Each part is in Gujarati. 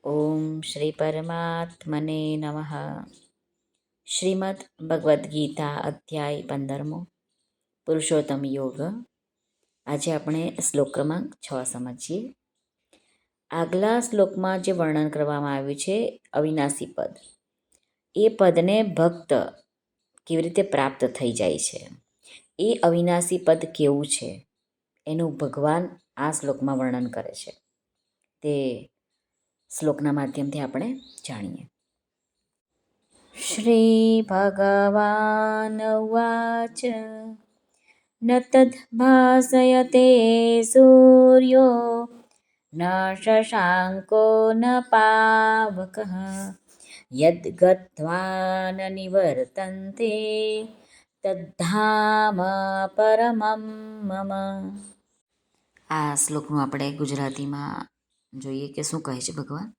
ઓમ શ્રી પરમાત્મને નમઃ. શ્રીમદ ભગવદ્ ગીતા અધ્યાય 15 પુરુષોત્તમ યોગ. આજે આપણે શ્લોક ક્રમાંક 6 સમજીએ. આગલા શ્લોકમાં જે વર્ણન કરવામાં આવ્યું છે અવિનાશી પદ, એ પદને ભક્ત કેવી રીતે પ્રાપ્ત થઈ જાય છે, એ અવિનાશી પદ કેવું છે એનું ભગવાન આ શ્લોકમાં વર્ણન કરે છે. તે શ્લોકના માધ્યમથી આપણે જાણીએ. શ્રી ભગવાન ઉવાચ ન તદ્ભાસયતે સૂર્યો ન શશાંકો ન પાવકઃ યદ્ગત્વા ન નિવર્તન્તે તદ્ધામ પરમં મમ. આ શ્લોકનું આપણે ગુજરાતીમાં જોઈએ કે શું કહે છે ભગવાન.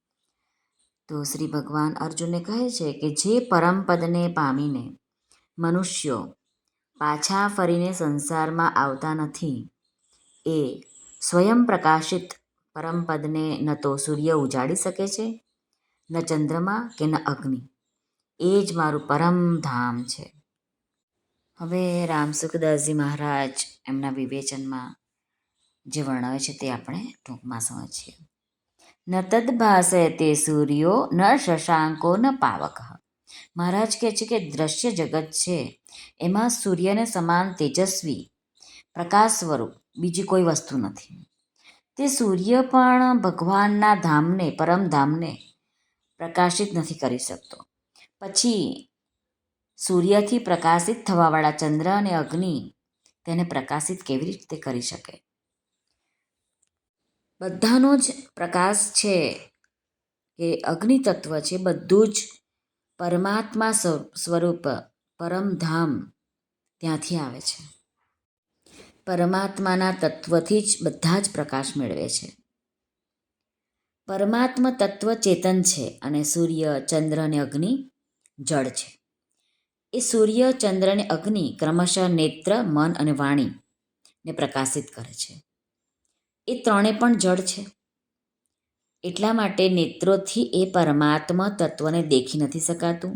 તો શ્રી ભગવાન અર્જુનને કહે છે કે જે પરમપદને પામીને મનુષ્યો પાછા ફરીને સંસારમાં આવતા નથી, એ સ્વયં પ્રકાશિત પરમપદને ન તો સૂર્ય ઉજાડી શકે છે, ન ચંદ્રમા કે ન અગ્નિ. એ જ મારું પરમધામ છે. હવે રામસુખદાસજી મહારાજ એમના વિવેચનમાં જે વર્ણવે છે તે આપણે ટૂંકમાં સમજીએ. ન તદ્ભાસયતે સૂર્યો ન શશાંકો ન પાવકઃ. મહારાજ કહે છે કે દ્રશ્ય જગત છે એમાં સૂર્યને સમાન તેજસ્વી પ્રકાશ સ્વરૂપ બીજી કોઈ વસ્તુ નથી. તે સૂર્ય પણ ભગવાનના ધામને, પરમધામને પ્રકાશિત નથી કરી શકતો. પછી સૂર્યથી પ્રકાશિત થવાવાળા ચંદ્ર અને અગ્નિ તેને પ્રકાશિત કેવી રીતે કરી શકે? બધાનો જ પ્રકાશ છે કે અગ્નિ તત્વ છે, બધું જ પરમાત્મા સ્વરૂપ પરમધામ ત્યાંથી આવે છે. પરમાત્માના તત્વથી જ બધા જ પ્રકાશ મેળવે છે. પરમાત્મા તત્વ ચેતન છે અને સૂર્ય, ચંદ્ર અને અગ્નિ જળ છે. એ સૂર્ય, ચંદ્ર અને અગ્નિ ક્રમશઃ નેત્ર, મન અને વાણીને પ્રકાશિત કરે છે. એ ત્રણે પણ જળ છે. એટલા માટે નેત્રોથી એ પરમાત્મા તત્વને દેખી નથી શકાતું,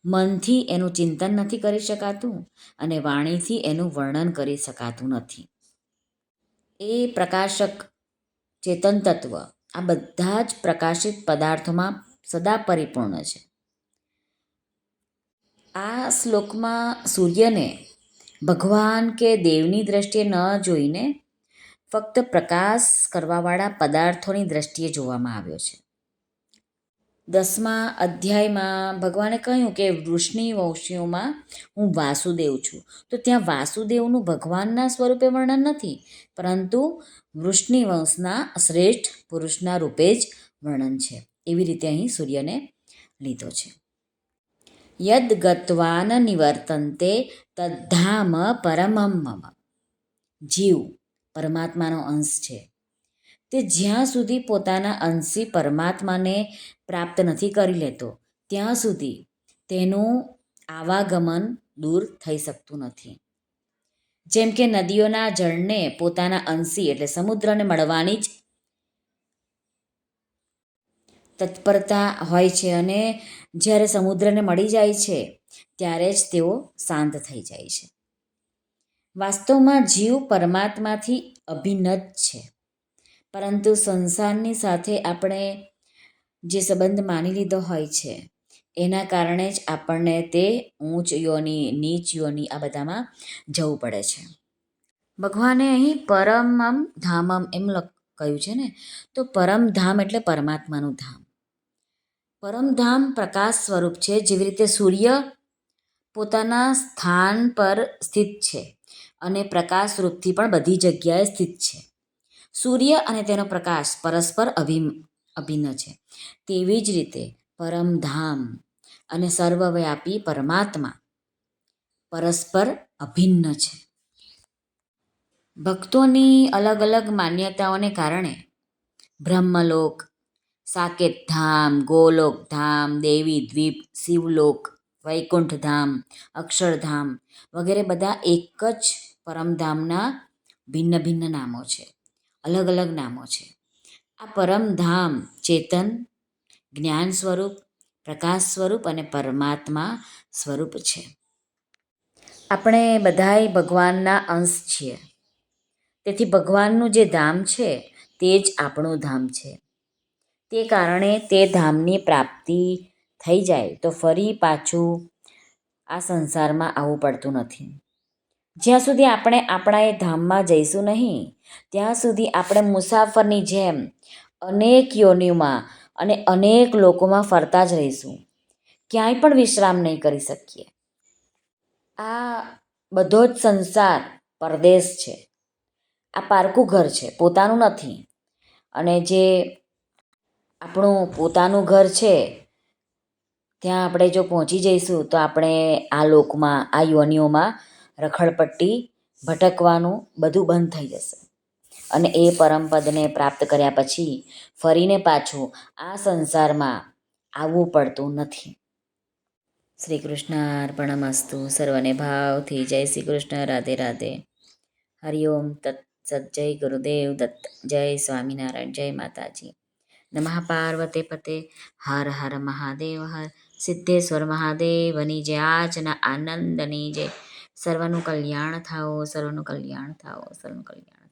મનથી એનું ચિંતન નથી કરી શકાતું અને વાણીથી એનું વર્ણન કરી શકાતું નથી. એ પ્રકાશક ચેતન તત્વ આ બધા જ પ્રકાશિત પદાર્થોમાં સદા પરિપૂર્ણ છે. આ શ્લોકમાં સૂર્યને ભગવાન કે દેવની દ્રષ્ટિએ ન જોઈને ફક્ત પ્રકાશ કરવાવાળા પદાર્થોની દ્રષ્ટિએ જોવામાં આવ્યો છે. 10મા અધ્યાયમાં ભગવાને કહ્યું કે વૃષ્ણિવંશીઓમાં હું વાસુદેવ છું. તો ત્યાં વાસુદેવનું ભગવાનના સ્વરૂપે વર્ણન નથી, પરંતુ વૃષ્ણિવંશના શ્રેષ્ઠ પુરુષના રૂપે જ વર્ણન છે. એવી રીતે અહીં સૂર્યને લીધો છે. યદ ગત્વા ન નિવર્તન્તે તદ્ધામ પરમં મમ. જીવ પરમાત્માનો અંશ છે. તે જ્યાં સુધી પોતાના અંશી પરમાત્માને પ્રાપ્ત નથી કરી લેતો ત્યાં સુધી તેનું આવાગમન દૂર થઈ શકતું નથી. જેમ કે નદીઓના જળને પોતાના અંશી એટલે સમુદ્રને મળવાની જ તત્પરતા હોય છે અને જ્યારે સમુદ્રને મળી જાય છે ત્યારે જ તેઓ શાંત થઈ જાય છે. વાસ્તવમાં જીવ પરમાત્માથી અભિન્ન જ છે, પરંતુ સંસારની સાથે આપણે જે સંબંધ માની લીધો હોય છે એના કારણે જ આપણને તે ઊંચ યોની, નીચ યોની આ બધામાં જવું પડે છે. ભગવાને અહીં પરમમ ધામમ એમ કહ્યું છે ને, તો પરમધામ એટલે પરમાત્માનું ધામ. પરમધામ પ્રકાશ સ્વરૂપ છે. જેવી રીતે સૂર્ય પોતાના સ્થાન પર સ્થિત છે અને પ્રકાશ રૂપથી પણ બધી જગ્યાએ સ્થિત છે. સૂર્ય અને તેનો પ્રકાશ પરસ્પર અભિન્ન છે. તેવી જ રીતે પરમધામ અને સર્વવ્યાપી પરમાત્મા પરસ્પર અભિન્ન છે. ભક્તોની અલગ અલગ માન્યતાઓને કારણે બ્રહ્મલોક, સાકેતધામ, ગોલોકધામ, દેવી દ્વીપ, શિવલોક, વૈકુંઠધામ, અક્ષરધામ વગેરે બધા એક જ પરમધામના ભિન્ન ભિન્ન નામો છે, અલગ અલગ નામો છે. આ પરમધામ ચેતન જ્ઞાન સ્વરૂપ, પ્રકાશ સ્વરૂપ અને પરમાત્મા સ્વરૂપ છે. આપણે બધાય ભગવાનના અંશ છીએ. તેથી ભગવાનનું જે ધામ છે તે જ આપણું ધામ છે. તે કારણે તે ધામની પ્રાપ્તિ થઈ જાય તો ફરી પાછું આ સંસારમાં આવવું પડતું નથી. જ્યાં સુધી આપણે આપણા એ ધામમાં જઈશું નહીં, ત્યાં સુધી આપણે મુસાફરની જેમ અનેક યોનિઓમાં અને અનેક લોકોમાં ફરતા જ રહીશું. ક્યાંય પણ વિશ્રામ નહીં કરી શકીએ. આ બધો જ સંસાર પરદેશ છે. આ પારકું ઘર છે, પોતાનું નથી. અને જે આપણું પોતાનું ઘર છે ત્યાં આપણે જો પહોંચી જઈશું તો આપણે આ લોકમાં, આ યોનિઓમાં રખડપટ્ટી, ભટકવાનું બધું બંધ થઈ જશે. અને એ પરમપદને પ્રાપ્ત કર્યા પછી ફરીને પાછું આ સંસારમાં આવવું પડતું નથી. શ્રી કૃષ્ણ અર્પણમસ્તુ. સર્વને ભાવથી જય શ્રી કૃષ્ણ. રાધે રાધે. હરિઓમ તત્સત. જય ગુરુદેવ દત્ત. જય સ્વામિનારાયણ. જય માતાજી. નમઃ પાર્વતે પતે. હર હર મહાદેવ. હર સિદ્ધેશ્વર મહાદેવની જય. આજના આનંદની જય. સર્વનું કલ્યાણ થાઓ, સર્વનું કલ્યાણ થાઓ, સર્વનું કલ્યાણ.